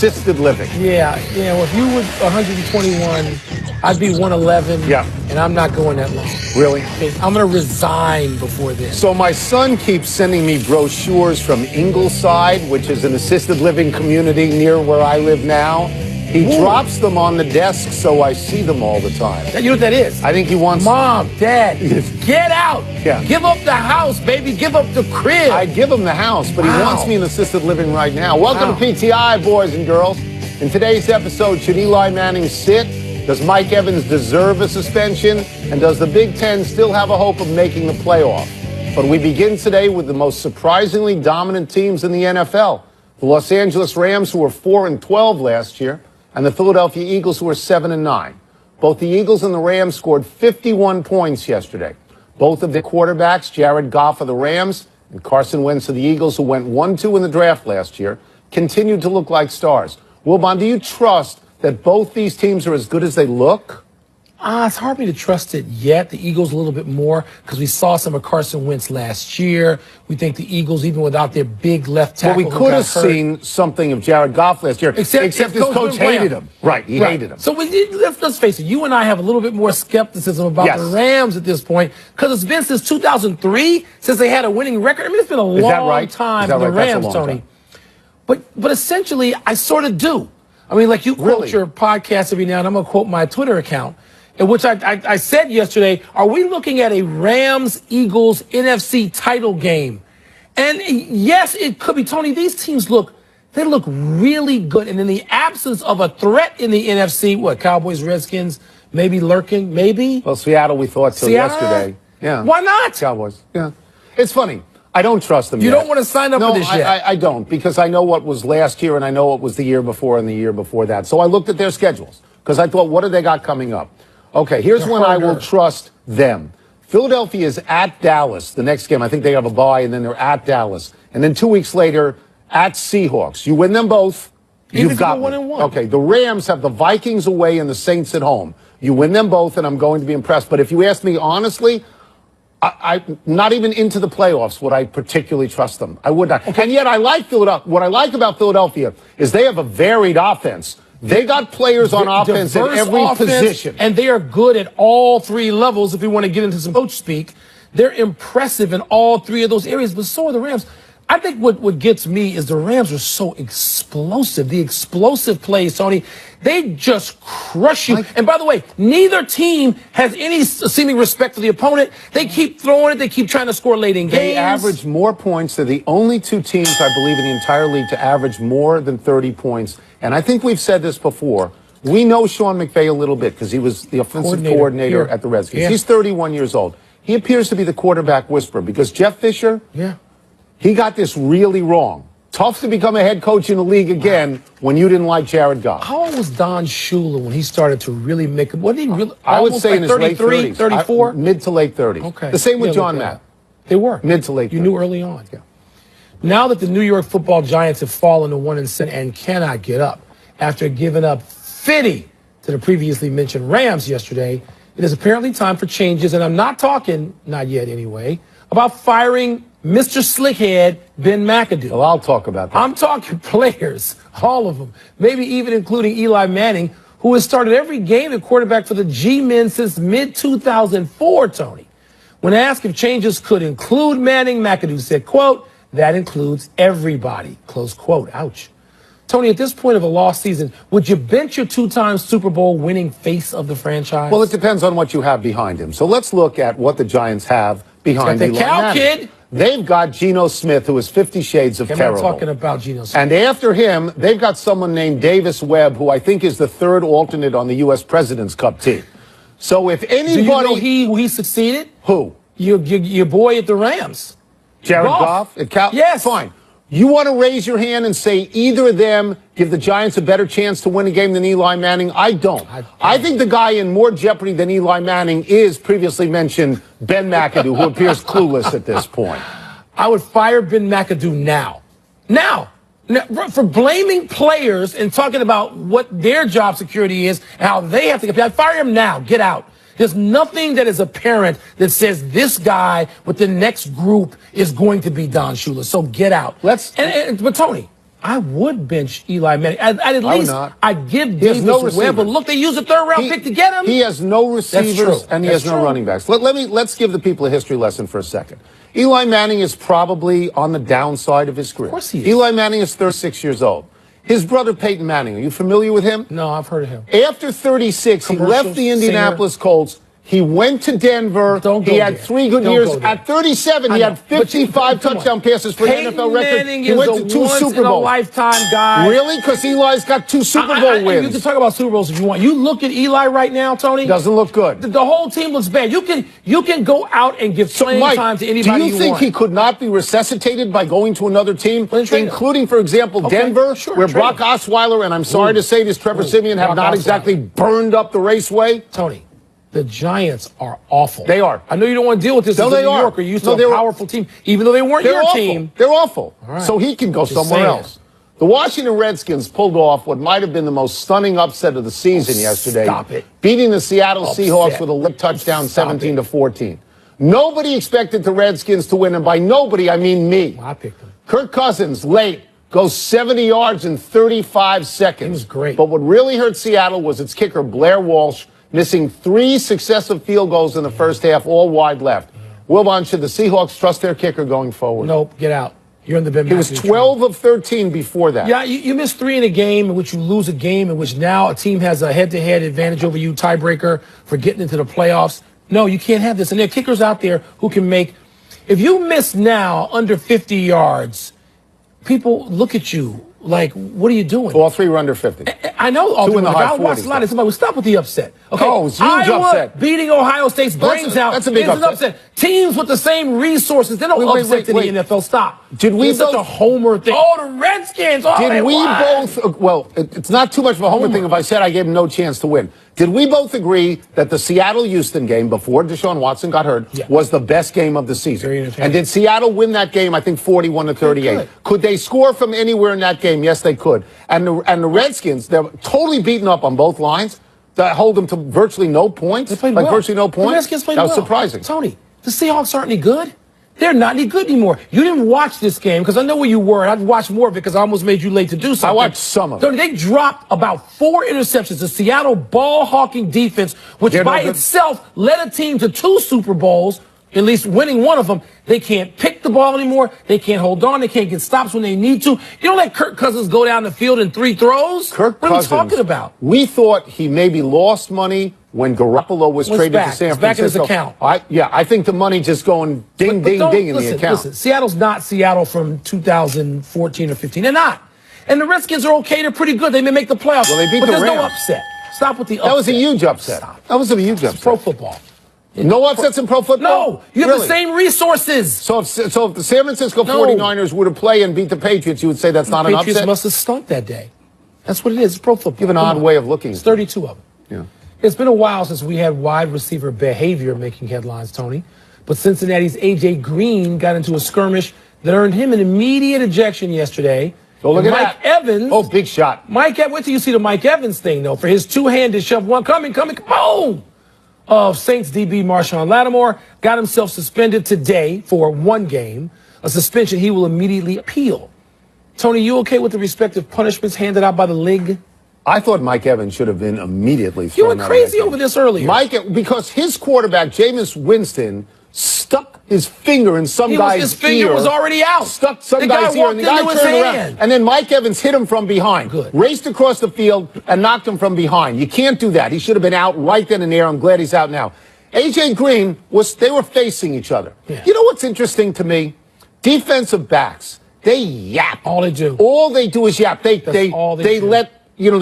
assisted living. Yeah, well, if you were 121, I'd be 111. Yeah. And I'm not going that long. Really? I'm going to resign before this. So my son keeps sending me brochures from Ingleside, which is an assisted living community near where I live now. He drops them on the desk so I see them all the time. You know what that is? I think he wants... Mom, Dad, get out. Yeah. Give up the house, baby. Give up the crib. I'd give him the house, but he wants me in assisted living right now. Welcome to PTI, boys and girls. In today's episode, should Eli Manning sit? Does Mike Evans deserve a suspension? And does the Big Ten still have a hope of making the playoff? But we begin today with the most surprisingly dominant teams in the NFL. The Los Angeles Rams, who were 4-12 last year, and the Philadelphia Eagles, who are 7-9. Both the Eagles and the Rams scored 51 points yesterday. Both of their quarterbacks, Jared Goff of the Rams and Carson Wentz of the Eagles, who went 1-2 in the draft last year, continued to look like stars. Wilbon, do you trust that both these teams are as good as they look? It's hard for me to trust it yet. The Eagles a little bit more because we saw some of Carson Wentz last year. We think the Eagles, even without their big left tackle, well, we could have seen something of Jared Goff last year, except his coach hated him. Right, he hated him. So let's face it, you and I have a little bit more skepticism about the Rams at this point because it's been since 2003 since they had a winning record. I mean, it's been a long time for the Rams, Tony. But essentially, I sort of do. I mean, like you quote your podcast every now and I'm going to quote my Twitter account, in which I said yesterday, are we looking at a Rams-Eagles NFC title game? And yes, it could be. Tony, these teams look really good. And in the absence of a threat in the NFC, Cowboys, Redskins, maybe lurking, maybe? Well, Seattle, we thought so yesterday. Yeah. Why not? Cowboys. Yeah. It's funny. I don't trust them yet. You don't want to sign up for this yet? I don't, because I know what was last year and I know what was the year before and the year before that. So I looked at their schedules because I thought, what do they got coming up? Okay, here's when I will trust them. Philadelphia is at Dallas the next game. I think they have a bye, and then they're at Dallas. And then 2 weeks later, at Seahawks. You win them both, you've got 1-1. Okay, the Rams have the Vikings away and the Saints at home. You win them both, and I'm going to be impressed. But if you ask me honestly, I'm not even into the playoffs would I particularly trust them. I would not. Okay. And yet I like Philadelphia. What I like about Philadelphia is they have a varied offense. They got players on offense at every position. And they are good at all three levels. If we want to get into some coach speak, they're impressive in all three of those areas, but so are the Rams. I think what gets me is the Rams are so explosive. The explosive plays, Tony, they just crush you. And by the way, neither team has any seeming respect for the opponent. They keep throwing it. They keep trying to score late in games. They average more points. They're the only two teams, I believe, in the entire league to average more than 30 points. And I think we've said this before. We know Sean McVay a little bit because he was the offensive coordinator at the Redskins. Yeah. He's 31 years old. He appears to be the quarterback whisperer because Jeff Fisher, he got this really wrong. Tough to become a head coach in the league again when you didn't like Jared Goff. How old was Don Shula when he started to really make it? Wasn't he really? I would say in his late 30s. 34? Mid to late 30s. Okay. The same with John Matt. They were. Mid to late 30s. You knew early on. Yeah. Now that the New York Football Giants have fallen to 1-7 and cannot get up after giving up 50 to the previously mentioned Rams yesterday, it is apparently time for changes. And I'm not talking, not yet anyway, about firing Mr. Slickhead Ben McAdoo. Well, I'll talk about that. I'm talking players, all of them, maybe even including Eli Manning, who has started every game at quarterback for the G-Men since mid-2004, Tony. When asked if changes could include Manning, McAdoo said, quote, "That includes everybody," close quote. Ouch. Tony, at this point of a lost season, would you bench your two-time Super Bowl winning face of the franchise? Well, it depends on what you have behind him. So let's look at what the Giants have behind Eli Manning. Kid. They've got Geno Smith, who is 50 Shades of Terrible. I'm not talking about Geno Smith. And after him, they've got someone named Davis Webb, who I think is the third alternate on the U.S. President's Cup team. So if anybody... Do you know he succeeded? Who? Your boy at the Rams. Jared Goff? Yes. Fine. You want to raise your hand and say either of them give the Giants a better chance to win a game than Eli Manning? I don't. I think the guy in more jeopardy than Eli Manning is previously mentioned Ben McAdoo, who appears clueless at this point. I would fire Ben McAdoo now. Now, for blaming players and talking about what their job security is and how they have to get paid. Fire him now. Get out. There's nothing that is apparent that says this guy with the next group is going to be Don Shula. So get out. But Tony, I would bench Eli Manning. I'd give Davis Webb a look. They used a third-round pick to get him. He has no receivers, and he has no running backs. Let's give the people a history lesson for a second. Eli Manning is probably on the downside of his career. Of course he is. Eli Manning is 36 years old. His brother Peyton Manning, are you familiar with him? No, I've heard of him. After 36, he left the Indianapolis Colts. He went to Denver. He had 3 good years. At 37, he had 55 touchdown passes for an NFL record. He went to 2 Super Bowls. Lifetime guy. Really? Because Eli's got 2 Super Bowl wins. You can talk about Super Bowls if you want. You look at Eli right now, Tony. Doesn't look good. The whole team looks bad. You can go out and give playing time to anybody you want. Do you think he could not be resuscitated by going to another team, including, for example, Denver, where Brock Osweiler and I'm sorry to say this, Trevor Siemian have not exactly burned up the raceway? Tony. The Giants are awful. They are. I know you don't want to deal with this. No, as a they New are. Yorker. You used to a powerful team, even though they weren't your team. They're awful. All right. So he can go somewhere else. The Washington Redskins pulled off what might have been the most stunning upset of the season yesterday. Stop it. Beating the Seattle Seahawks with a late touchdown, 17-14. Nobody expected the Redskins to win, and by nobody, I mean me. Well, I picked them. Kirk Cousins, late, goes 70 yards in 35 seconds. He was great. But what really hurt Seattle was its kicker, Blair Walsh, missing 3 successive field goals in the first half, all wide left. Wilbon, should the Seahawks trust their kicker going forward? Nope, get out. You're in the Ben Matthews. He was 12 of 13 before that. Yeah, you miss 3 in a game in which you lose a game in which now a team has a head-to-head advantage over you, tiebreaker for getting into the playoffs. No, you can't have this. And there are kickers out there who can make – if you miss now under 50 yards, people look at you like, what are you doing? All 3 were under 50. I know. 2 in the high 40s. I watched a lot of somebody. Stop with the upset. Okay. Oh, it's huge Iowa upset. Beating Ohio State's brains out. That's a big upset. Teams with the same resources. They don't upset in the NFL. Stop. Did we it's such a homer thing. Oh, the Redskins. Oh, did we both? Well, it's not too much of a homer thing if I said I gave them no chance to win. Did we both agree that the Seattle-Houston game, before Deshaun Watson got hurt, was the best game of the season? And did Seattle win that game, I think, 41-38? Could they score from anywhere in that game? Yes, they could. And the Redskins, they're totally beaten up on both lines. That hold them to virtually no points. They played well. Virtually no points. The Redskins played that was surprising. Tony, the Seahawks aren't any good. They're not any good anymore. You didn't watch this game because I know where you were. I'd watched more of it because I almost made you late to do something. I watched some of it. They dropped about 4 interceptions. The Seattle ball-hawking defense, which by itself led a team to 2 Super Bowls, at least winning one of them. They can't pick the ball anymore. They can't hold on. They can't get stops when they need to. You don't let Kirk Cousins go down the field in 3 throws. Kirk what Cousins, are we talking about? We thought he maybe lost money when Garoppolo was traded to San Francisco. Back in his account. I think the money just going ding, ding, ding in the account. Listen, Seattle's not Seattle from 2014 or 15. They're not. And the Redskins are okay. They're pretty good. They may make the playoffs. Well, they beat but the there's Rams. no upset. Stop with the upset. That was a huge upset. Stop. That was a huge upset. It's pro football. No upsets in pro football? No. You have the same resources. So if the San Francisco 49ers were to play and beat the Patriots, you would say that's not an upset? The Patriots must have stunk that day. That's what it is. It's pro football. You have an odd way of looking. It's 32 of them. Yeah. It's been a while since we had wide receiver behavior making headlines, Tony. But Cincinnati's A.J. Green got into a skirmish that earned him an immediate ejection yesterday. Oh, look at Mike Evans. Oh, big shot. Wait till you see the Mike Evans thing, though, for his two-handed shove. One coming, boom! Of Saints DB Marshawn Lattimore got himself suspended today for 1 game, a suspension he will immediately appeal. Tony, you okay with the respective punishments handed out by the league? I thought Mike Evans should have been immediately thrown out. You were crazy over this earlier. Because his quarterback, Jameis Winston, stuck his finger in some guy's ear. His finger was already out. Stuck some guy's ear, and the guy turned around. And then Mike Evans hit him from behind. Good. Raced across the field and knocked him from behind. You can't do that. He should have been out right then and there. I'm glad he's out now. A.J. Green, they were facing each other. Yeah. You know what's interesting to me? Defensive backs, they yap. All they do. All they do is yap. They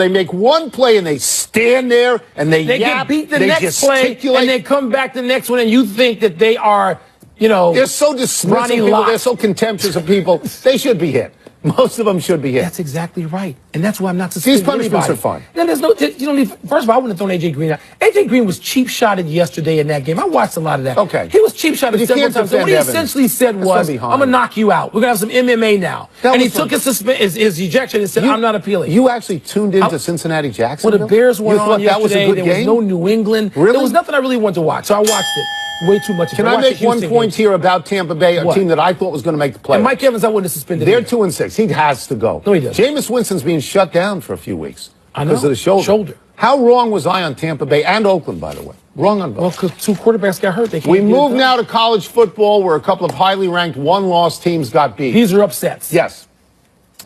make one play and they stand there and they yap. They get beat the next play and they come back the next one and you think that they are, they're so dismissive of people. They're so contemptuous of people. They should be hit. Most of them should be hit. That's exactly right. And that's why I'm not suspending These punishments anybody. are fine. Then you don't need, first of all, I wouldn't have thrown A.J. Green out. A.J. Green was cheap-shotted yesterday in that game. I watched a lot of that. Okay. He was cheap-shotted several times. So what he essentially said was, I'm going to knock you out. We're going to have some MMA now. And he took his ejection and said, I'm not appealing. You actually tuned into Cincinnati Jacksonville? Well, the Bears went on yesterday. That was a good game? There was no New England. Really? There was nothing I really wanted to watch, so I watched it. way too much. Can I make one point here about Tampa Bay, a team that I thought was going to make the playoffs? And Mike Evans, I wouldn't have suspended. They're 2-6. He has to go. No, he doesn't. Jameis Winston's being shut down for a few weeks because of the shoulder. How wrong was I on Tampa Bay and Oakland, by the way? Wrong on both. Well, because 2 quarterbacks got hurt. They can't we move now to college football, where a couple of highly ranked one-loss teams got beat. These are upsets. Yes.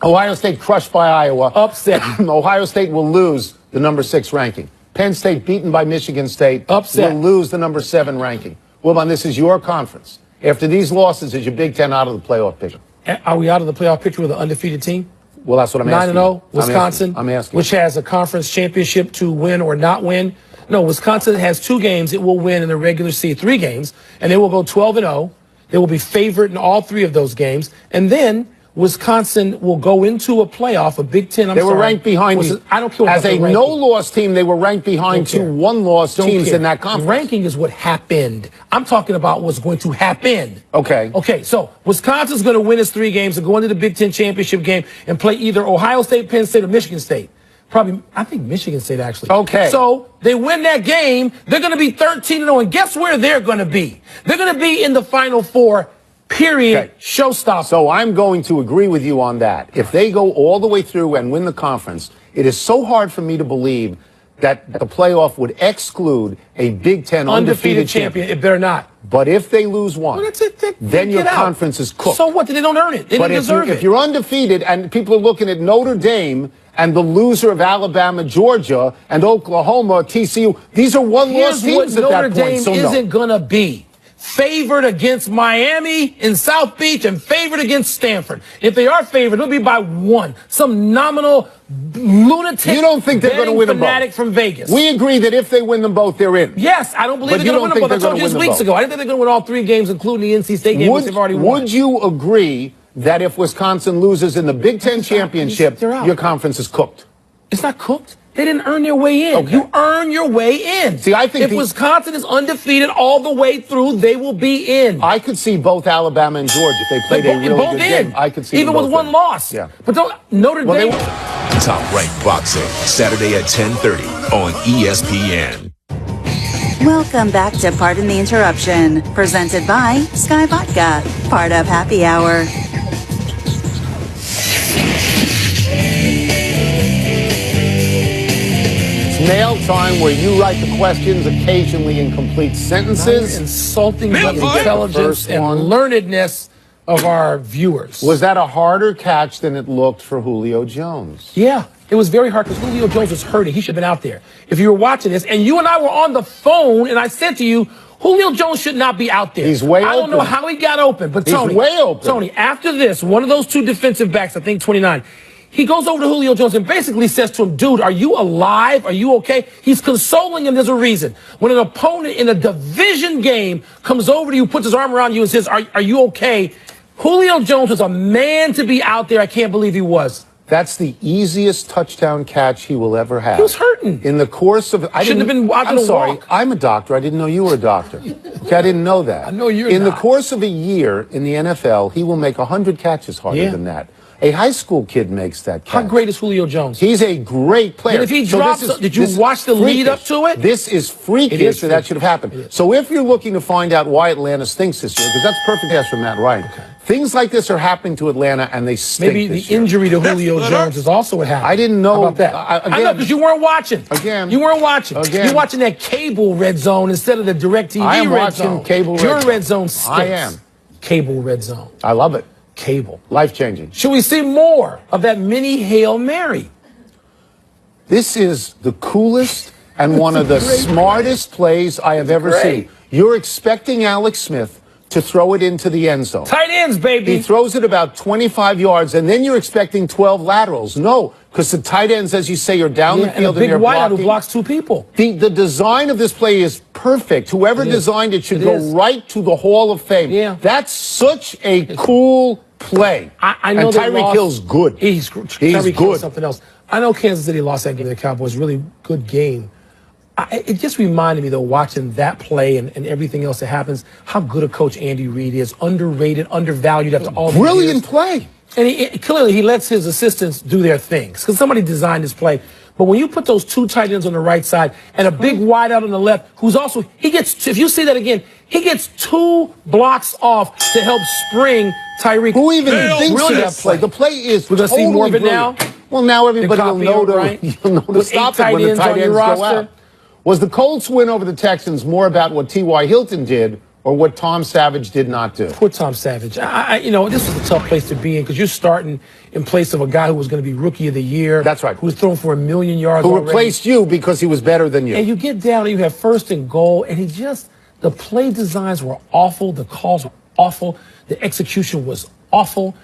Ohio State crushed by Iowa. Upset. Ohio State will lose the number 6 ranking. Penn State beaten by Michigan State. Upset. Will lose the number 7 ranking. Wilbon, this is your conference. After these losses, is your Big Ten out of the playoff picture? Are we out of the playoff picture with an undefeated team? Well, that's what I'm asking. 9-0, Wisconsin, I'm asking. Which has a conference championship to win or not win. No, Wisconsin has 2 games it will win in the regular season, 3 games, and they will go 12-0. They will be favored in all 3 of those games, and then Wisconsin will go into a playoff, a Big Ten. They were ranked behind. I don't care. As a no-loss team, they were ranked behind 2 one-loss teams in that conference. Ranking is what happened. I'm talking about what's going to happen. Okay. Okay. So Wisconsin's going to win its 3 games and go into the Big Ten championship game and play either Ohio State, Penn State, or Michigan State. Probably, I think Michigan State actually. Okay. So they win that game. They're going to be 13-0, and guess where they're going to be? They're going to be in the Final Four. Period. Okay. Showstopper. So I'm going to agree with you on that. If they go all the way through and win the conference, it is so hard for me to believe that the playoff would exclude a Big Ten undefeated champion. It better not. But if they lose one, well, that's it. Then your conference is cooked. So what? They don't earn it. They didn't deserve it. If you're undefeated and people are looking at Notre Dame and the loser of Alabama, Georgia, and Oklahoma, TCU, these are one-loss teams at that point. Notre Dame isn't going to be favored against Miami in South Beach and favored against Stanford. If they are favored, it'll be by 1. Some nominal lunatic. You don't think they're going to win them both? Fanatic from Vegas. We agree that if they win them both, they're in. Yes, I don't believe they're going to win them both. I told you this weeks ago. I didn't think they're going to win all 3 games, including the NC State game, which they've already won. Would you agree that if Wisconsin loses in the Big Ten championship, your conference is cooked? It's not cooked. They didn't earn their way in. Okay. You earn your way in. See, I think if Wisconsin is undefeated all the way through, they will be in. I could see both Alabama and Georgia if they played a really good game. I could see even with 1 loss. Yeah. But don't Notre Dame. Top Ranked Boxing, Saturday at 10:30 on ESPN. Welcome back to Pardon the Interruption, presented by Sky Vodka, part of Happy Hour. Mail time, where you write the questions, occasionally in complete sentences. Insulting the intelligence and learnedness of our viewers. Was that a harder catch than it looked for Julio Jones? Yeah, it was very hard because Julio Jones was hurting. He should have been out there. If you were watching this, and you and I were on the phone, and I said to you, Julio Jones should not be out there. He's way open. I don't know how he got open, but Tony, he's way open. Tony, after this, one of those 2 defensive backs, I think 29, he goes over to Julio Jones and basically says to him, dude, are you alive? Are you okay? He's consoling him. There's a reason. When an opponent in a division game comes over to you, puts his arm around you and says, are you okay? Julio Jones was a man to be out there. I can't believe he was. That's the easiest touchdown catch he will ever have. He was hurting. In the course of... Shouldn't have been out I'm to sorry. walk. I'm a doctor. I didn't know you were a doctor. Okay, I didn't know that. I know you're In not. the course of a year in the NFL, he will make 100 catches harder than that. A high school kid makes that catch. How great is Julio Jones? He's a great player. And if he drops, did you watch the lead up to it? This is freakish, so that should have happened. So if you're looking to find out why Atlanta stinks this year, because that's perfect ask from Matt Ryan. Okay. Things like this are happening to Atlanta, and they stink. Maybe the injury to Julio Jones is also what happened. I didn't know about that. I know, because you weren't watching. Again. You weren't watching. Again. You're watching that cable red zone instead of the DirecTV I am red zone. watching cable red Your zone. red zone stinks. I am. Cable red zone. I love it. Cable. Life-changing. Should we see more of that mini Hail Mary? This is the coolest and one of the smartest plays I have ever seen. You're expecting Alex Smith to throw it into the end zone. Tight ends, baby. He throws it about 25 yards, and then you're expecting 12 laterals. No, because the tight ends, as you say, are down the field and a big wideout who blocking. blocks 2 people. The design of this play is perfect. Whoever designed it should go right to the Hall of Fame. Yeah. That's such a cool play. I know and Tyreek Hill's good. He's good. Hill's something else. I know Kansas City lost that game to the Cowboys. Really good game. It just reminded me, though, watching that play and everything else that happens, how good a coach Andy Reid is. Underrated, undervalued after all the Brilliant play. And clearly he lets his assistants do their things because somebody designed this play. But when you put those two tight ends on the right side and a big wide out on the left, who's also, he gets, if you see that again, he gets 2 blocks off to help spring Tyreek. Who even thinks of that play? The play is We're going to see more of it now. Well, now everybody will know to stop it when the tight ends go out. Was the Colts win over the Texans more about what T.Y. Hilton did or what Tom Savage did not do? Poor Tom Savage. This is a tough place to be in because you're starting in place of a guy who was going to be Rookie of the Year. That's right. Who was thrown for 1 million yards Who replaced you because he was better than you. And you get down and you have 1st and goal, and the play designs were awful. The calls were awful. The execution was awful.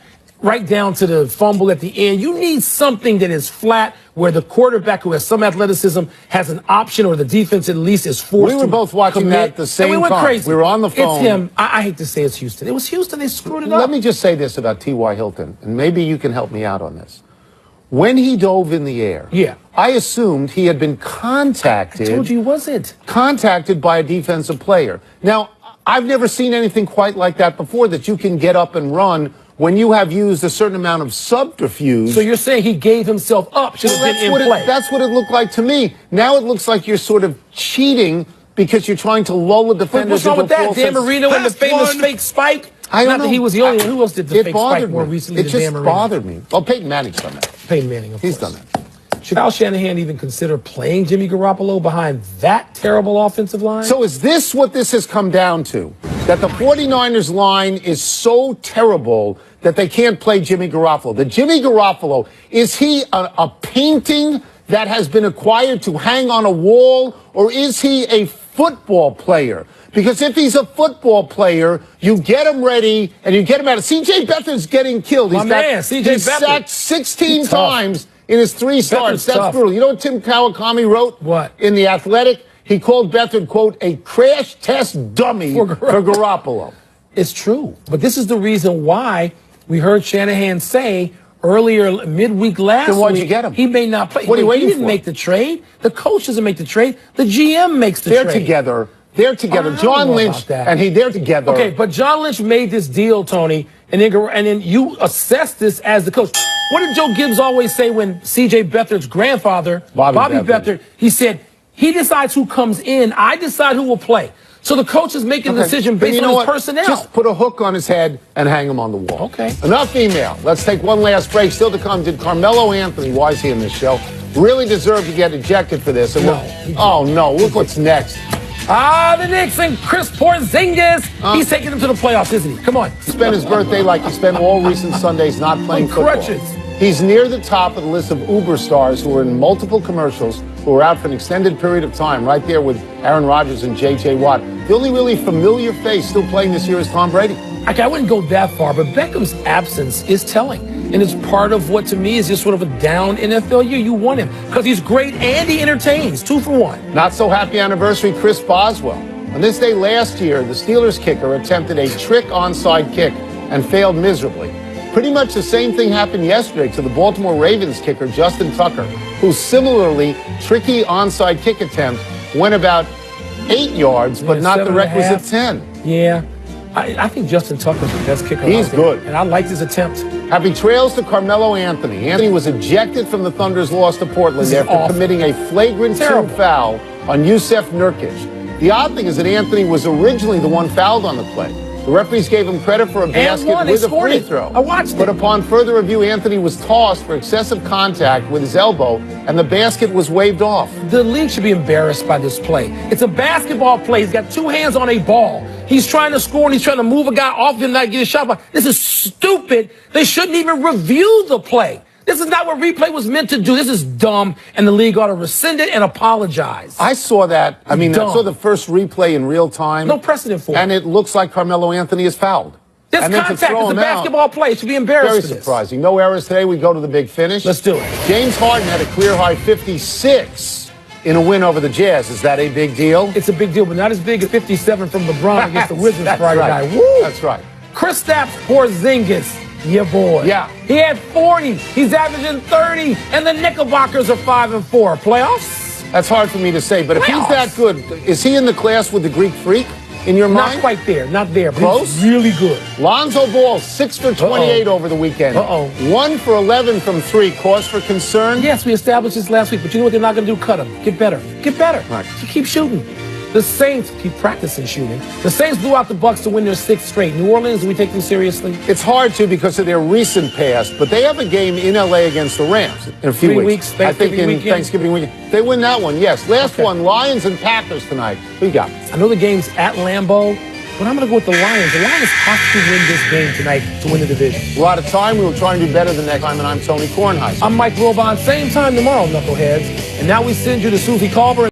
Right down to the fumble at the end. You need something that is flat where the quarterback who has some athleticism has an option, or the defense at least is forced to We were both watching that at the same time. We went crazy. We were on the phone. It's him. I hate to say it's Houston. It was Houston. They screwed it up. Let me just say this about T.Y. Hilton, and maybe you can help me out on this. When he dove in the air, I assumed he had been contacted. I told you he wasn't. Contacted by a defensive player. Now, I've never seen anything quite like that before, that you can get up and run when you have used a certain amount of subterfuge. So you're saying he gave himself up, should have been in play. That's what it looked like to me. Now it looks like you're sort of cheating because you're trying to lull the defenders into a false sense. What's wrong with that? Dan Marino and the famous fake spike? I don't know. That he was the only one. Who else did the fake spike more recently than Dan Marino? It just bothered me. Oh, Peyton Manning's done that. Peyton Manning, of course. He's done that. Should Kyle Shanahan even consider playing Jimmy Garoppolo behind that terrible offensive line? So is this what this has come down to? That the 49ers line is so terrible that they can't play Jimmy Garoppolo? That Jimmy Garoppolo, is he a painting that has been acquired to hang on a wall, or is he a football player? Because if he's a football player, you get him ready and you get him out of. C.J. Beathard's getting killed. He's sacked 16 times in his 3 starts. That's brutal. You know what Tim Kawakami wrote? What? In The Athletic? He called Beathard, quote, a crash test dummy for Garoppolo. It's true. But this is the reason why we heard Shanahan say earlier, midweek last week, then why'd you get him? He may not play. What are you waiting for? He didn't make the trade. The coach doesn't make the trade. The GM makes the trade. They're together. John Lynch they're together. Okay, but John Lynch made this deal, Tony, and then you assess this as the coach. What did Joe Gibbs always say when C.J. Beathard's grandfather, Bobby Beathard, he said, he decides who comes in, I decide who will play. So the coach is making a decision based on his personnel. Just put a hook on his head and hang him on the wall. Okay. Enough email. Let's take one last break. Still to come, did Carmelo Anthony, why is he in this show, really deserve to get ejected for this? And no. Look what's next. The Knicks and Chris Porzingis. He's taking them to the playoffs, isn't he? Come on. Spent his birthday like he spent all recent Sundays not playing football. Crutches. He's near the top of the list of Uber stars who are in multiple commercials, who are out for an extended period of time, right there with Aaron Rodgers and J.J. Watt. The only really familiar face still playing this year is Tom Brady. I wouldn't go that far, but Beckham's absence is telling. And it's part of what, to me, is just sort of a down NFL year. You want him because he's great and he entertains. 2 for 1. Not so happy anniversary, Chris Boswell. On this day last year, the Steelers kicker attempted a trick onside kick and failed miserably. Pretty much the same thing happened yesterday to the Baltimore Ravens kicker, Justin Tucker, whose similarly tricky onside kick attempt went about 8 yards, but not the requisite 10. Yeah. I think Justin Tucker's the best kicker. He's good. And I liked his attempt. Happy trails to Carmelo Anthony. Anthony was ejected from the Thunder's loss to Portland after committing a flagrant team foul on Yusef Nurkic. The odd thing is that Anthony was originally the one fouled on the play. The referees gave him credit for a basket with a free throw. I watched it. But upon further review, Anthony was tossed for excessive contact with his elbow, and the basket was waved off. The league should be embarrassed by this play. It's a basketball play. He's got 2 hands on a ball. He's trying to score, and he's trying to move a guy off him, not get a shot. This is stupid. They shouldn't even review the play. This is not what replay was meant to do. This is dumb, and the league ought to rescind it and apologize. I saw that. I saw the first replay in real time. No precedent for it. And it looks like Carmelo Anthony is fouled. This contact is a basketball play. It should be embarrassed. Very surprising. No errors today. We go to the big finish. Let's do it. James Harden had a career-high 56 in a win over the Jazz. Is that a big deal? It's a big deal, but not as big as 57 from LeBron against the Wizards Friday night. Woo! That's right. Kristaps Porzingis. Yeah, boy. Yeah. He had 40. He's averaging 30. And the Knickerbockers are 5-4. Playoffs? That's hard for me to say, but if he's that good, is he in the class with the Greek Freak? in your mind? Not quite there. Not there. But close? He's really good. Lonzo Ball, 6 for 28 over the weekend. 1 for 11 from 3. Cause for concern? Yes, we established this last week. But you know what they're not going to do? Cut him. Get better. Get better. Right. So keep shooting. The Saints keep practicing shooting. The Saints blew out the Bucks to win their 6th straight. New Orleans, do we take them seriously? It's hard to because of their recent past, but they have a game in LA against the Rams in a few 3 weeks. I think in Thanksgiving weekend. They win that one, yes. Last one, Lions and Packers tonight. Who you got? I know the game's at Lambeau, but I'm going to go with the Lions. The Lions have to win this game tonight to win the division. We're out of time. We will try and do better the next time, and I'm Tony Kornheiser. I'm Mike Wilbon. Same time tomorrow, knuckleheads. And now we send you to Susie Culver.